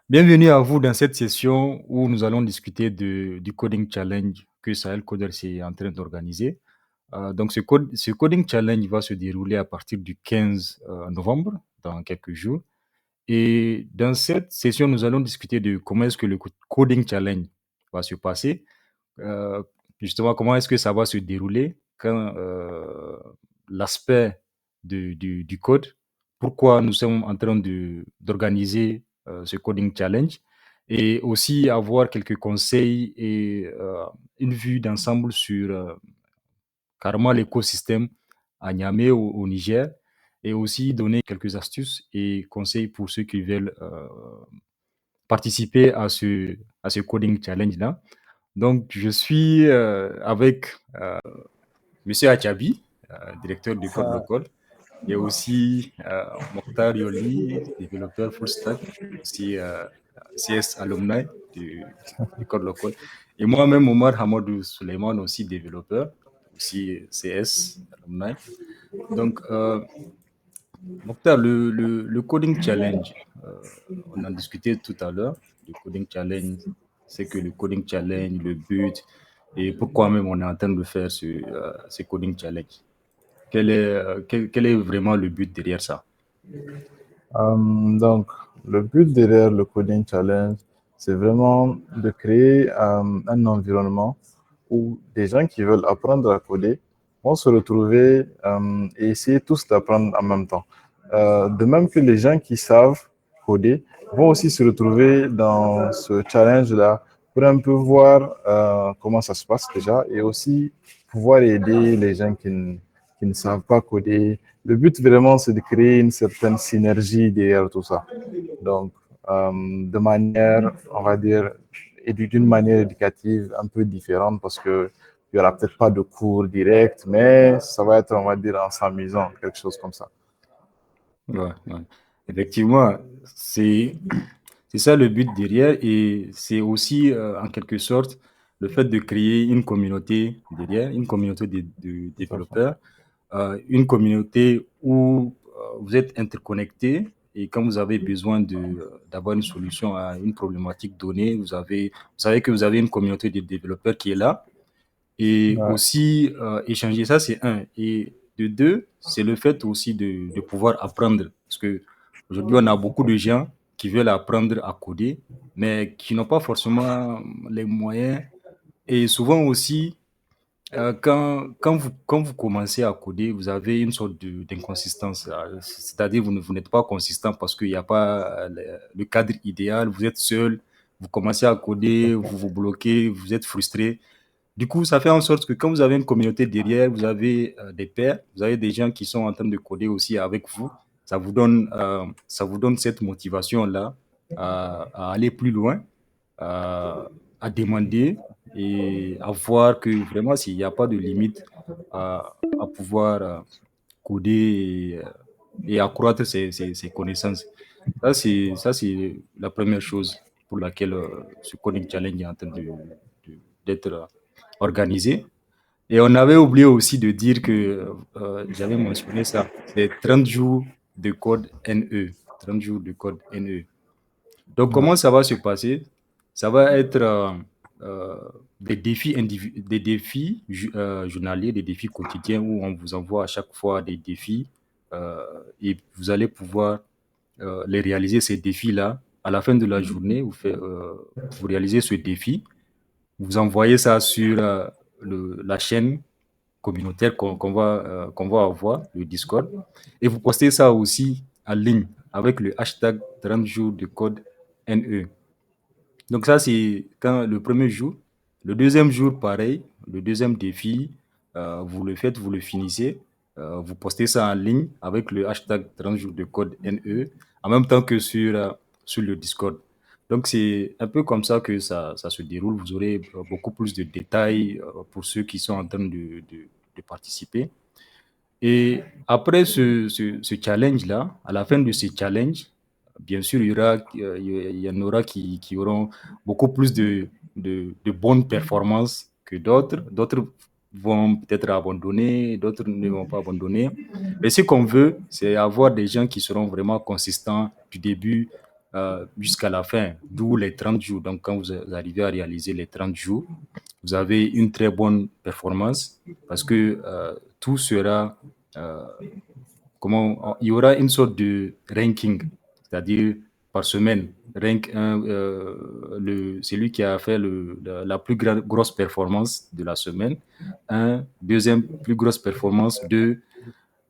Bienvenue à vous dans cette session où nous allons discuter du Coding Challenge que Sahel Coders est en train d'organiser. Donc, ce Coding Challenge va se dérouler à partir du 15 novembre, dans quelques jours. Et dans cette session, nous allons discuter de comment est-ce que le Coding Challenge va se passer, euh, justement, comment est-ce que ça va se dérouler quand l'aspect du code, pourquoi nous sommes en train d'organiser ce coding challenge et aussi avoir quelques conseils et une vue d'ensemble sur carrément l'écosystème à Niamey au Niger et aussi donner quelques astuces et conseils pour ceux qui veulent participer à ce coding challenge-là. Donc, je suis avec Monsieur Achabi, directeur du code Ah, local, et aussi Mokhtar Yoli, développeur full stack, aussi CS alumni du code local. Et moi-même, Omar Hamadou Suleiman, aussi développeur, aussi CS alumni. Donc, Mokhtar, le coding challenge, on en discutait tout à l'heure. Le coding challenge, c'est que le coding challenge, le but, et pourquoi même on est en train de faire ce coding challenge. Quel est vraiment le but derrière ça? donc, le but derrière le Coding Challenge, c'est vraiment de créer un environnement où des gens qui veulent apprendre à coder vont se retrouver et essayer tous d'apprendre en même temps. De même que les gens qui savent coder vont aussi se retrouver dans ce challenge-là pour un peu voir comment ça se passe déjà et aussi pouvoir aider les gens qui ne savent pas coder. Le but vraiment, c'est de créer une certaine synergie derrière tout ça. Donc, de manière, on va dire, et d'une manière éducative un peu différente parce que il n'y aura peut-être pas de cours direct, mais ça va être, on va dire, en s'amusant, quelque chose comme ça. Ouais, ouais. Effectivement, c'est ça le but derrière et c'est aussi en quelque sorte le fait de créer une communauté derrière, une communauté de Tout à fait. développeurs, une communauté où vous êtes interconnectés et quand vous avez besoin d'avoir une solution à une problématique donnée, vous savez que vous avez une communauté de développeurs qui est là et Ouais. aussi échanger, ça c'est un. Et de deux, c'est le fait aussi de pouvoir apprendre. Parce que aujourd'hui, on a beaucoup de gens qui veulent apprendre à coder, mais qui n'ont pas forcément les moyens. Et souvent aussi, quand vous commencez à coder, vous avez une sorte d'inconsistance. C'est-à-dire, vous n'êtes pas consistant parce qu'il n'y a pas le cadre idéal, vous êtes seul, vous commencez à coder, vous vous bloquez, vous êtes frustré. Du coup, ça fait en sorte que quand vous avez une communauté derrière, vous avez des pairs, vous avez des gens qui sont en train de coder aussi avec vous. Ça vous donne cette motivation-là à aller plus loin, à demander et à voir que vraiment, s'il n'y a pas de limite à pouvoir coder et accroître ses connaissances. Ça, c'est la première chose pour laquelle ce coding challenge est en train d'être organisé. Et on avait oublié aussi de dire que, j'avais mentionné ça, c'est 30 jours de code NE. 30 jours de code NE. Donc, Ouais. comment ça va se passer? Ça va être des défis journaliers, des défis quotidiens où on vous envoie à chaque fois des défis et vous allez pouvoir les réaliser, ces défis-là. À la fin de la journée, vous réalisez ce défi, vous envoyez ça sur la chaîne communautaire qu'on va avoir, le Discord, et vous postez ça aussi en ligne avec le hashtag 30 jours de code NE. Donc ça, c'est quand le premier jour. Le deuxième jour, pareil, le deuxième défi, vous le faites, vous le finissez, vous postez ça en ligne avec le hashtag 30 jours de code NE, en même temps que sur le Discord. Donc c'est un peu comme ça que ça se déroule. Vous aurez beaucoup plus de détails pour ceux qui sont en train de participer. Et après ce challenge-là, à la fin de ce challenge, bien sûr, il y en aura qui auront beaucoup plus de bonnes performances que d'autres. D'autres vont peut-être abandonner, d'autres ne vont pas abandonner. Mais ce qu'on veut, c'est avoir des gens qui seront vraiment consistants du début jusqu'à la fin, d'où les 30 jours. Donc, quand vous arrivez à réaliser les 30 jours, vous avez une très bonne performance parce que tout sera, il y aura une sorte de ranking, c'est-à-dire par semaine. Rank 1, celui qui a fait la plus grosse performance de la semaine, un, deuxième plus grosse performance, deux,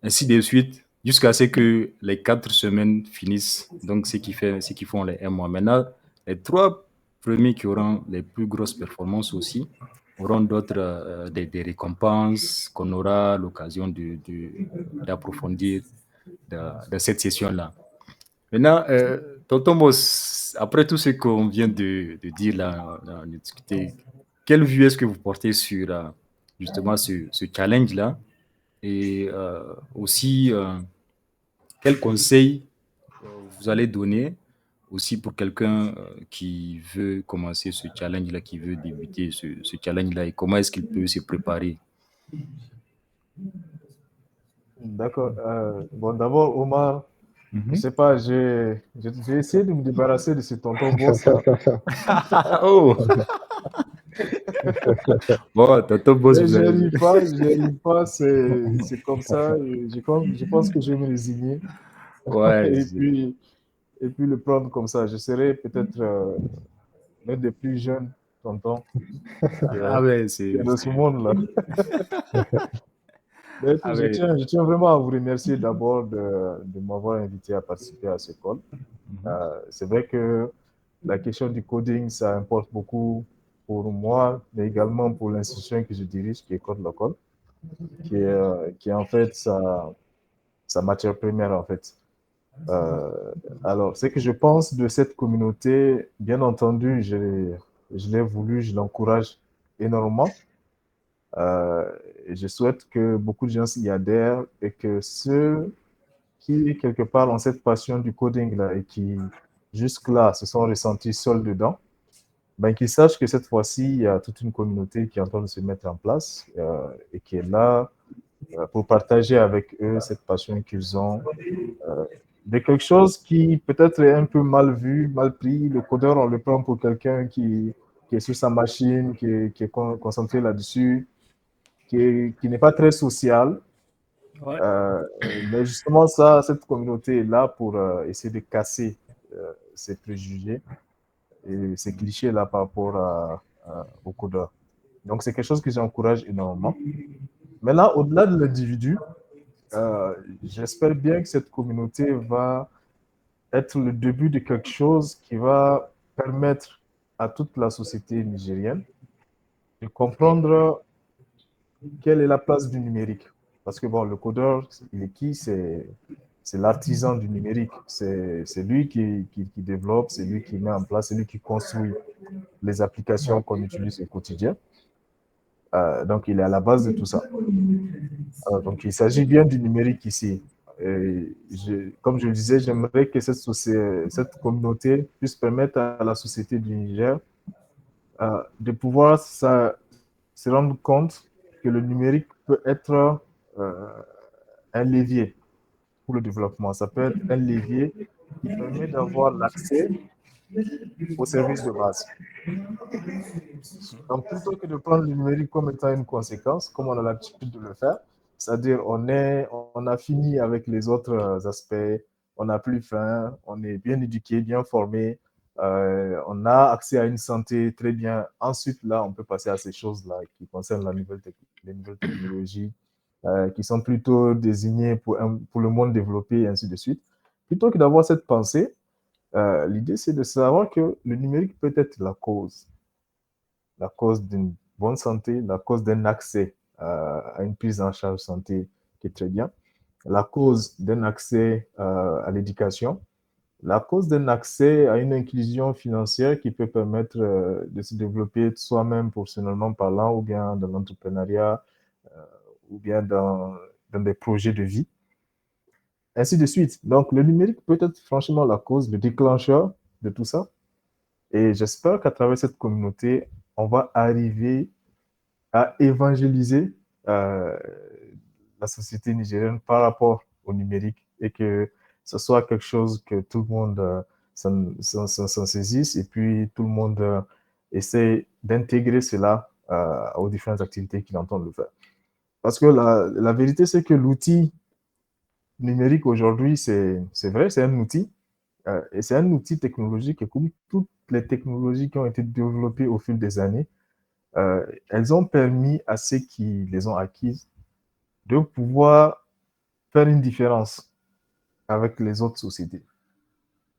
ainsi de suite, jusqu'à ce que les 4 semaines finissent. Donc, ceux qui font les 1 mois. Maintenant, les 3 premiers qui auront les plus grosses performances aussi auront d'autres des récompenses qu'on aura l'occasion d'approfondir dans cette session-là. Maintenant, tonton Boss, après tout ce qu'on vient de dire là, on a discuté, quelle vue est-ce que vous portez sur justement ce challenge-là et aussi quel conseil vous allez donner aussi pour quelqu'un qui veut commencer ce challenge-là, qui veut débuter ce challenge-là et comment est-ce qu'il peut se préparer? D'accord. Bon, d'abord, Omar, je Mhm. sais pas, j'ai essayé de me débarrasser de ce tonton boss là. Oh, bon, tonton Boss, Mais vous avez... j'y arrive pas, c'est comme ça. Et je pense que je vais me résigner Ouais, et puis, et puis le prendre comme ça. Je serai peut-être l'un des plus jeunes tontons ah ouais, qui est dans ce monde-là. Mais ah ouais. je tiens vraiment à vous remercier d'abord de m'avoir invité à participer à ce call. Mhm. C'est vrai que la question du coding, ça importe beaucoup pour moi, mais également pour l'institution que je dirige, qui est Code Local, qui est en fait sa matière première, en fait. Euh, alors, ce que je pense de cette communauté, bien entendu, je l'ai voulu, je l'encourage énormément. Et je souhaite que beaucoup de gens y adhèrent et que ceux qui, quelque part, ont cette passion du coding là et qui, jusque-là, se sont ressentis seuls dedans, ben, qu'ils sachent que cette fois-ci, il y a toute une communauté qui est en train de se mettre en place et qui est là pour partager avec eux cette passion qu'ils ont euh, de quelque chose qui peut-être est un peu mal vu, mal pris. Le codeur, on le prend pour quelqu'un qui est sur sa machine, qui est concentré là-dessus, qui n'est pas très social. Ouais. Euh, mais justement, ça, cette communauté est là pour essayer de casser ces préjugés et ces clichés-là par rapport au codeur. Donc, c'est quelque chose que j'encourage énormément. Maintenant, au-delà de l'individu, euh, j'espère bien que cette communauté va être le début de quelque chose qui va permettre à toute la société nigérienne de comprendre quelle est la place du numérique. Parce que bon, le codeur, il est qui? C'est l'artisan du numérique. C'est lui qui développe, c'est lui qui met en place, c'est lui qui construit les applications qu'on utilise au quotidien. Donc, il est à la base de tout ça. Donc, il s'agit bien du numérique ici. Comme je le disais, j'aimerais que cette communauté puisse permettre à la société du Niger de pouvoir se rendre compte que le numérique peut être euh, un levier pour le développement. Ça peut être un levier qui permet d'avoir l'accès aux services de base. Donc, plutôt que de prendre le numérique comme étant une conséquence, comme on a l'habitude de le faire, c'est-à-dire on a fini avec les autres aspects, on n'a plus faim, on est bien éduqué, bien formé, on a accès à une santé très bien. Ensuite, là, on peut passer à ces choses-là qui concernent les nouvelles technologies, qui sont plutôt désignées pour le monde développé et ainsi de suite. Plutôt que d'avoir cette pensée, l'idée, c'est de savoir que le numérique peut être la cause d'une bonne santé, la cause d'un accès à une prise en charge santé qui est très bien, la cause d'un accès à l'éducation, la cause d'un accès à une inclusion financière qui peut permettre de se développer soi-même professionnellement parlant, ou bien dans l'entrepreneuriat, ou bien dans des projets de vie, ainsi de suite. Donc, le numérique peut être franchement la cause, le déclencheur de tout ça. Et j'espère qu'à travers cette communauté, on va arriver à évangéliser euh, la société nigérienne par rapport au numérique et que ce soit quelque chose que tout le monde s'en saisissent et puis tout le monde essaie d'intégrer cela aux différentes activités qu'il entend le faire. Parce que la vérité, c'est que l'outil numérique aujourd'hui, c'est vrai, c'est un outil. Et c'est un outil technologique et comme toutes les technologies qui ont été développées au fil des années, elles ont permis à ceux qui les ont acquises de pouvoir faire une différence avec les autres sociétés.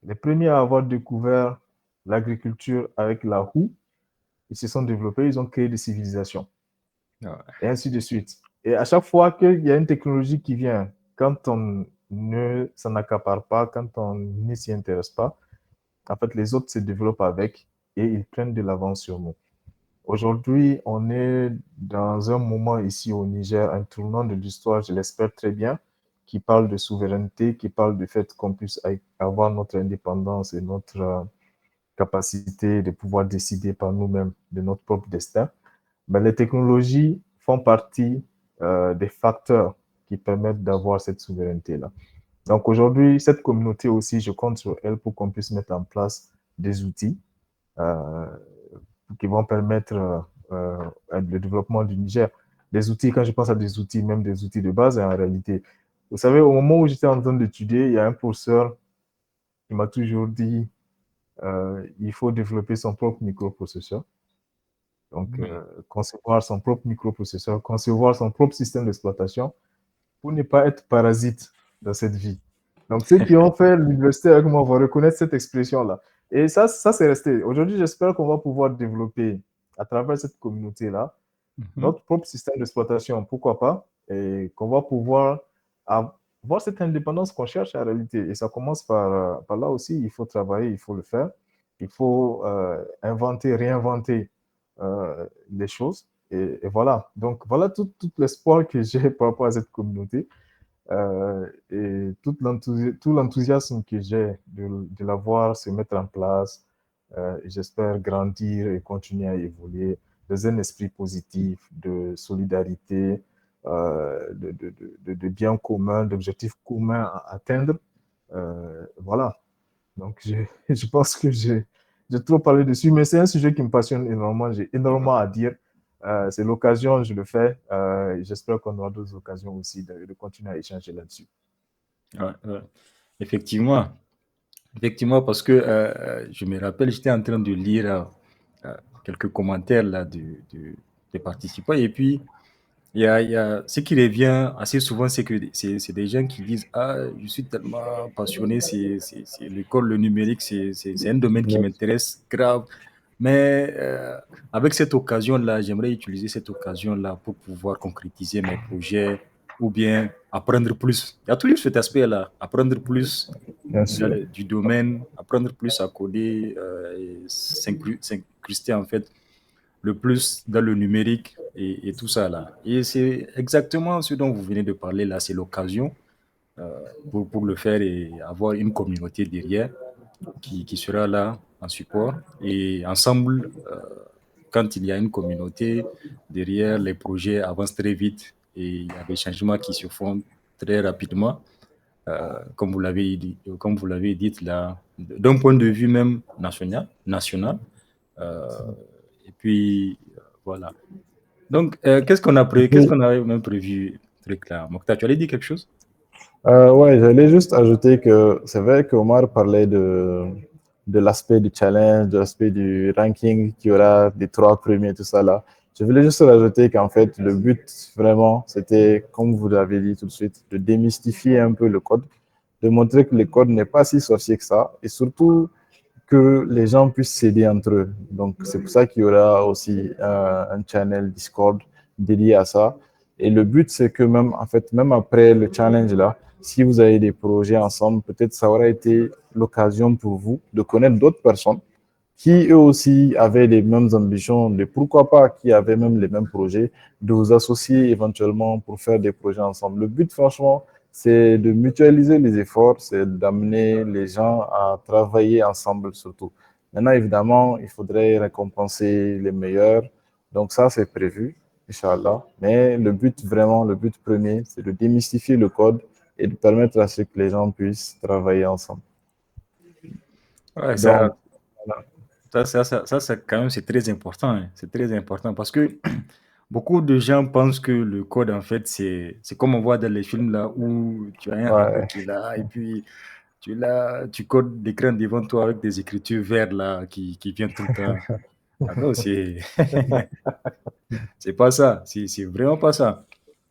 Les premiers à avoir découvert l'agriculture avec la roue, ils se sont développés, ils ont créé des civilisations, Ouais. et ainsi de suite. Et à chaque fois qu'il y a une technologie qui vient, quand on ne s'en accapare pas, quand on ne s'y intéresse pas, en fait, les autres se développent avec et ils prennent de l'avance sur nous. Aujourd'hui, on est dans un moment ici au Niger, un tournant de l'histoire, je l'espère très bien, qui parle de souveraineté, qui parle du fait qu'on puisse avoir notre indépendance et notre capacité de pouvoir décider par nous-mêmes de notre propre destin. Mais les technologies font partie des facteurs qui permettent d'avoir cette souveraineté-là. Donc aujourd'hui, cette communauté aussi, je compte sur elle pour qu'on puisse mettre en place des outils euh, qui vont permettre le développement du Niger. Des outils, quand je pense à des outils, même des outils de base, en réalité. Vous savez, au moment où j'étais en train d'étudier, il y a un professeur qui m'a toujours dit il faut développer son propre microprocesseur. Donc, Oui. concevoir son propre microprocesseur, concevoir son propre système d'exploitation pour ne pas être parasite dans cette vie. Donc, ceux qui ont fait l'université avec moi vont reconnaître cette expression-là. Et ça c'est resté. Aujourd'hui, j'espère qu'on va pouvoir développer à travers cette communauté-là Mhm. notre propre système d'exploitation, pourquoi pas, et qu'on va pouvoir avoir cette indépendance qu'on cherche en réalité. Et ça commence par là aussi, il faut travailler, il faut le faire, il faut inventer, réinventer les choses. Et voilà, donc voilà tout l'espoir que j'ai par rapport à cette communauté et tout l'enthousiasme que j'ai de la voir se mettre en place. J'espère grandir et continuer à évoluer dans un esprit positif, de solidarité, de bien commun, d'objectifs communs à atteindre. Voilà. Donc, je pense que j'ai trop parlé dessus, mais c'est un sujet qui me passionne énormément. J'ai énormément à dire. C'est l'occasion, je le fais. J'espère qu'on aura d'autres occasions aussi de continuer à échanger là-dessus. Ouais, ouais. Effectivement, effectivement, parce que je me rappelle, j'étais en train de lire euh, quelques commentaires là des participants et puis ce qui revient assez souvent, c'est que c'est des gens qui disent ah, je suis tellement passionné, c'est l'école, le numérique, c'est un domaine qui Ouais, m'intéresse grave. Mais avec cette occasion-là, j'aimerais utiliser cette occasion-là pour pouvoir concrétiser mes projets ou bien apprendre plus. Il y a toujours cet aspect-là, apprendre plus bien sûr. du domaine, apprendre plus à coder et s'incruster en fait le plus dans le numérique et tout ça là. Et c'est exactement ce dont vous venez de parler là, c'est l'occasion pour le faire et avoir une communauté derrière qui sera là en support. Et ensemble, quand il y a une communauté derrière, les projets avancent très vite et il y a des changements qui se font très rapidement, comme vous l'avez dit là, d'un point de vue même national. Euh, et puis, voilà. Donc, qu'est-ce qu'on avait même prévu, truc là? Mokhtar, tu allais dire quelque chose? Ouais, j'allais juste ajouter que c'est vrai qu'Omar parlait de l'aspect du challenge, de l'aspect du ranking qui aura des trois premiers, tout ça là. Je voulais juste rajouter qu'en fait, le but vraiment, c'était, comme vous l'avez dit tout de suite, de démystifier un peu le code, de montrer que le code n'est pas si sorcier que ça, et surtout que les gens puissent s'aider entre eux. Donc, c'est pour ça qu'il y aura aussi un channel Discord dédié à ça. Et le but, c'est que même, en fait, même après le challenge là, si vous avez des projets ensemble, peut-être ça aura été l'occasion pour vous de connaître d'autres personnes qui eux aussi avaient les mêmes ambitions, de pourquoi pas, qui avaient même les mêmes projets, de vous associer éventuellement pour faire des projets ensemble. Le but, franchement, c'est de mutualiser les efforts, c'est d'amener les gens à travailler ensemble surtout. Maintenant, évidemment, il faudrait récompenser les meilleurs. Donc ça, c'est prévu, Inch'Allah. Mais le but, vraiment, le but premier, c'est de démystifier le code et de permettre à ce que les gens puissent travailler ensemble. Ouais, Donc, voilà. c'est quand même, c'est très important, hein. C'est très important parce que beaucoup de gens pensent que le code, en fait, c'est comme on voit dans les films là où tu as un hacker Ouais. qui est là et puis tu codes l'écran devant toi avec des écritures vertes là qui viennent tout le temps. Ah non, c'est pas ça. C'est vraiment pas ça.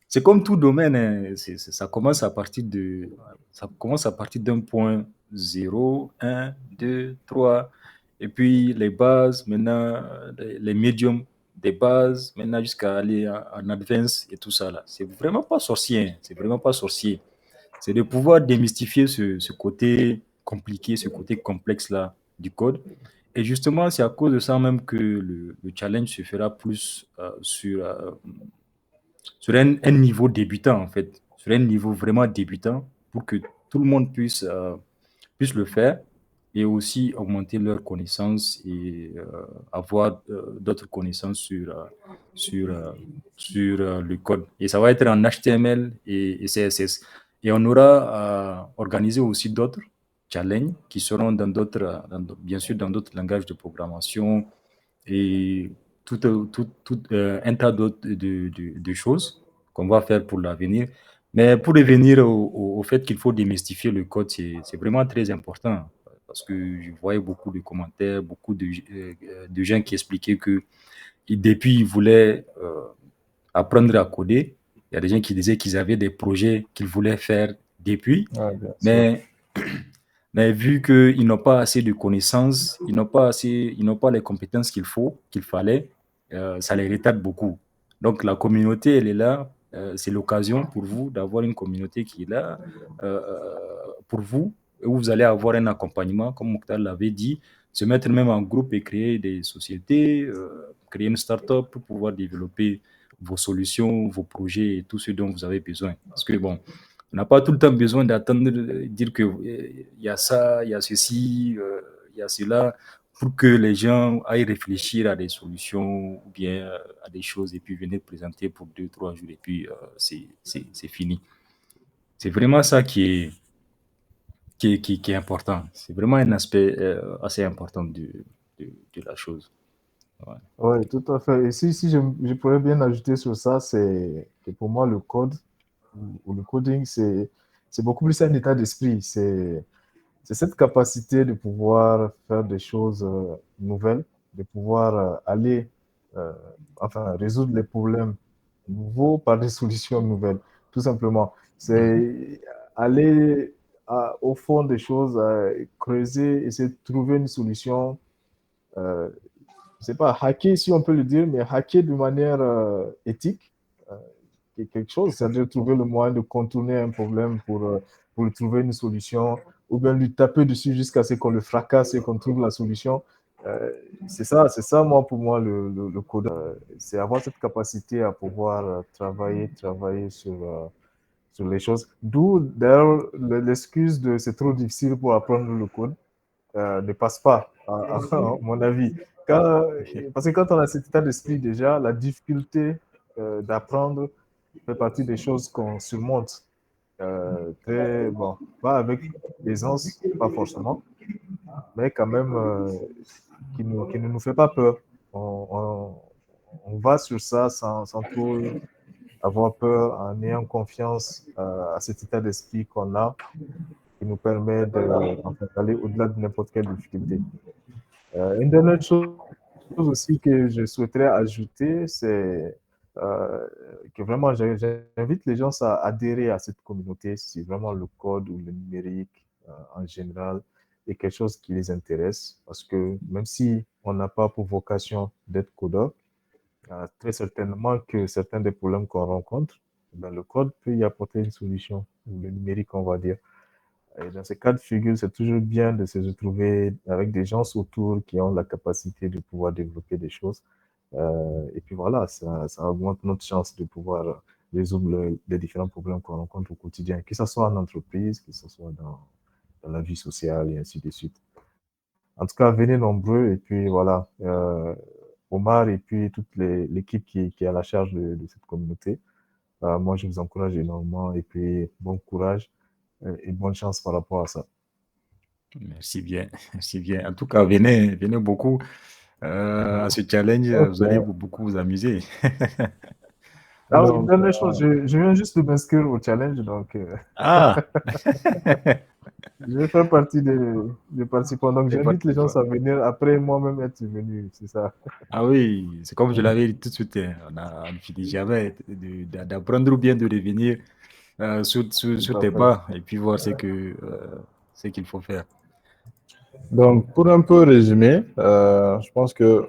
C'est comme tout domaine, hein. Ça commence à partir ça commence à partir d'un point zéro, un, 2, 3, et puis les bases, maintenant, les médiums des bases, maintenant jusqu'à aller en advance et tout ça là. C'est vraiment pas sorcier, hein. C'est vraiment pas sorcier. C'est de pouvoir démystifier ce côté compliqué, ce côté complexe là du code. Et justement, c'est à cause de ça même que le challenge se fera plus sur un niveau débutant, en fait, sur un niveau vraiment débutant, pour que tout le monde puisse le faire et aussi augmenter leurs connaissances et avoir d'autres connaissances sur, euh, sur le code. Et ça va être en HTML et CSS. Et on aura organisé aussi d'autres challenges qui seront bien sûr, dans d'autres langages de programmation et un tas d'autres de choses qu'on va faire pour l'avenir. Mais pour revenir au fait qu'il faut démystifier le code, c'est vraiment très important parce que je voyais beaucoup de commentaires, beaucoup de gens qui expliquaient que depuis ils voulaient apprendre à coder. Il y a des gens qui disaient qu'ils avaient des projets qu'ils voulaient faire depuis, Ouais, bien sûr. mais mais vu qu'ils n'ont pas assez de connaissances, ils n'ont pas les compétences qu'il fallait, ça les retarde beaucoup. Donc la communauté, elle est là. C'est l'occasion pour vous d'avoir une communauté qui est là pour vous, où vous allez avoir un accompagnement, comme Mokhtar l'avait dit, se mettre même en groupe et créer des sociétés, créer une start-up pour pouvoir développer vos solutions, vos projets et tout ce dont vous avez besoin. Parce que bon, on n'a pas tout le temps besoin d'attendre, dire que il y a ça, il y a ceci, il y a cela, pour que les gens aillent réfléchir à des solutions ou bien à des choses et puis venir présenter pour 2, 3 jours et puis c'est fini. C'est vraiment ça qui est important. C'est vraiment un aspect assez important de la chose. Ouais. Oui, tout à fait. Et si je pourrais bien ajouter sur ça, c'est que pour moi, le code ou le coding, c'est beaucoup plus un état d'esprit. C'est cette capacité de pouvoir faire des choses nouvelles, de pouvoir aller, euh, enfin, résoudre les problèmes nouveaux par des solutions nouvelles, tout simplement. Mhm. C'est aller au fond des choses, creuser, essayer de trouver une solution. euh, je sais pas, hacker, si on peut le dire, mais hacker de manière éthique, euh, c'est quelque chose, c'est-à-dire trouver le moyen de contourner un problème pour trouver une solution, ou bien lui taper dessus jusqu'à ce qu'on le fracasse et qu'on trouve la solution. Euh, c'est ça, moi, pour moi, le code. C'est avoir cette capacité à pouvoir travailler sur les choses. D'où, d'ailleurs, l'excuse de c'est trop difficile pour apprendre le code ne passe pas, à mon avis. Quand, parce que quand on a cet état d'esprit déjà, la difficulté d'apprendre fait partie des choses qu'on surmonte. Très, bon, pas avec aisance, pas forcément, mais quand même qui ne nous fait pas peur. On va sur ça sans trop avoir peur, en ayant confiance à cet état d'esprit qu'on a, qui nous permet en fait, d'aller au-delà de n'importe quelle difficulté. Une dernière chose aussi que je souhaiterais ajouter, c'est que vraiment j'invite les gens à adhérer à cette communauté si vraiment le code ou le numérique en général est quelque chose qui les intéresse. Parce que même si on n'a pas pour vocation d'être codeur, très certainement que certains des problèmes qu'on rencontre, ben, le code peut y apporter une solution, ou le numérique, on va dire. Et dans ces cas de figure, c'est toujours bien de se retrouver avec des gens autour qui ont la capacité de pouvoir développer des choses. Et puis voilà, ça augmente notre chance de pouvoir résoudre les différents problèmes qu'on rencontre au quotidien, que ce soit en entreprise, que ce soit dans la vie sociale et ainsi de suite. En tout cas, venez nombreux et puis voilà, Omar et puis toute l'équipe qui est à la charge de cette communauté. Moi, je vous encourage énormément et puis bon courage et bonne chance par rapport à ça. Merci bien, merci bien. En tout cas, venez, venez beaucoup à ce challenge. Vous allez Ok. beaucoup vous amuser. Ah oui, une Donc, dernière chose, je viens juste de m'inscrire au challenge, donc Ah, je vais faire partie des participants. Donc les j'invite les gens participants. à venir après moi-même être venu, c'est ça. Ah oui, c'est comme je l'avais dit tout de suite, hein, on ne finit jamais d'apprendre ou bien de revenir Tout sur à tes fait. pas et puis voir ce qu'il faut faire. Donc pour un peu résumer, je pense que,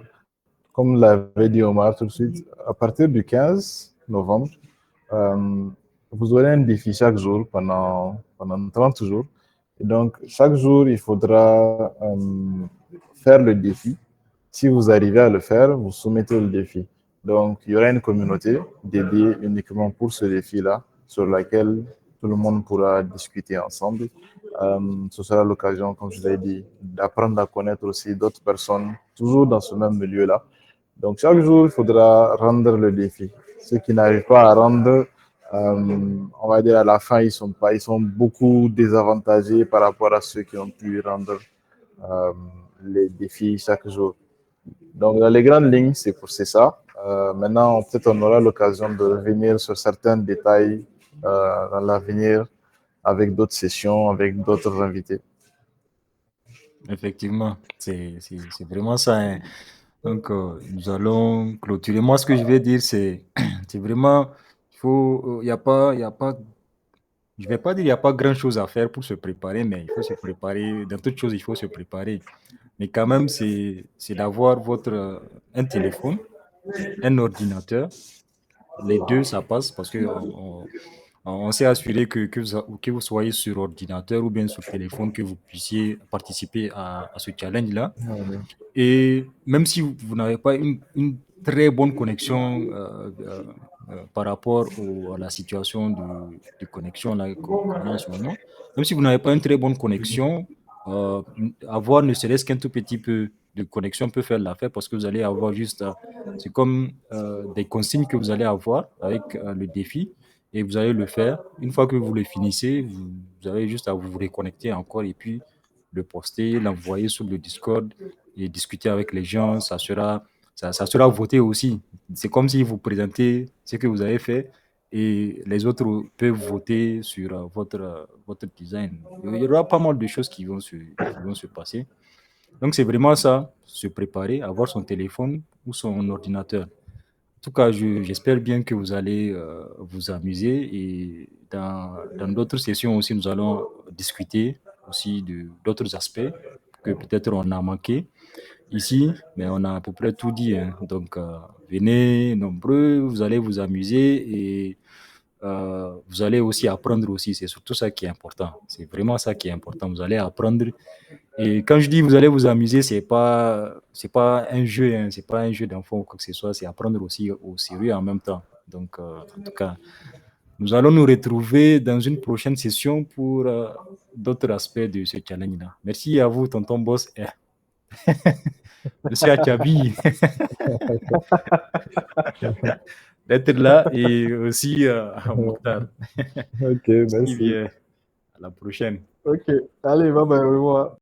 comme l'avait dit Omar tout de suite, à partir du 15 novembre, euh, vous aurez un défi chaque jour pendant 30 jours. Et donc, chaque jour, il faudra faire le défi. Si vous arrivez à le faire, vous soumettez le défi. Donc, il y aura une communauté dédiée uniquement pour ce défi-là, sur laquelle tout le monde pourra discuter ensemble. Ce sera l'occasion, comme je l'ai dit, d'apprendre à connaître aussi d'autres personnes, toujours dans ce même milieu-là. Donc, chaque jour, il faudra rendre le défi. Ceux qui n'arrivent pas à rendre, on va dire à la fin, ils sont beaucoup désavantagés par rapport à ceux qui ont pu rendre euh, les défis chaque jour. Donc, dans les grandes lignes, c'est ça. Maintenant, peut-être on aura l'occasion de revenir sur certains détails dans l'avenir avec d'autres sessions, avec d'autres invités. Effectivement, c'est vraiment ça, hein. Donc, nous allons clôturer. Moi, ce que je vais dire, c'est c'est vraiment, il y a pas, je vais pas dire il n'y a pas grand-chose à faire pour se préparer, mais il faut se préparer. Dans toute chose, il faut se préparer. Mais quand même, c'est d'avoir un téléphone, un ordinateur. Les deux, ça passe parce que on s'est assuré que vous soyez sur ordinateur ou bien sur téléphone, que vous puissiez participer à ce challenge-là. Et même si vous n'avez pas une très bonne connexion par rapport à la situation de connexion là, qu'on a en ce moment, même si vous n'avez pas une très bonne connexion, euh, avoir ne serait-ce qu'un tout petit peu de connexion peut faire l'affaire parce que vous allez avoir juste, c'est comme des consignes que vous allez avoir avec le défi et vous allez le faire. Une fois que vous le finissez, vous avez juste à vous reconnecter encore et puis le poster, l'envoyer sur le Discord et discuter avec les gens, ça sera voté aussi. C'est comme si vous présentez ce que vous avez fait et les autres peuvent voter sur votre design. Il y aura pas mal de choses qui vont se passer. Donc, c'est vraiment ça, se préparer, avoir son téléphone ou son ordinateur. En tout cas, j'espère bien que vous allez vous amuser et dans d'autres sessions aussi, nous allons discuter aussi de d'autres aspects que peut-être on a manqué ici, mais on a à peu près tout dit, hein. Donc, venez nombreux, vous allez vous amuser et vous allez aussi apprendre aussi. C'est surtout ça qui est important. C'est vraiment ça qui est important. Vous allez apprendre. Et quand je dis vous allez vous amuser, c'est pas un jeu, hein. C'est pas un jeu d'enfant ou quoi que ce soit. C'est apprendre aussi au sérieux en même temps. Donc, en tout cas, nous allons nous retrouver dans une prochaine session pour d'autres aspects de ce challenge-là. Merci à vous, tonton Boss. Et Monsieur Achabi, d'être là et aussi à Mokhtar. Ok, Merci merci. bien. À la prochaine. Ok, allez, bye bye, au revoir.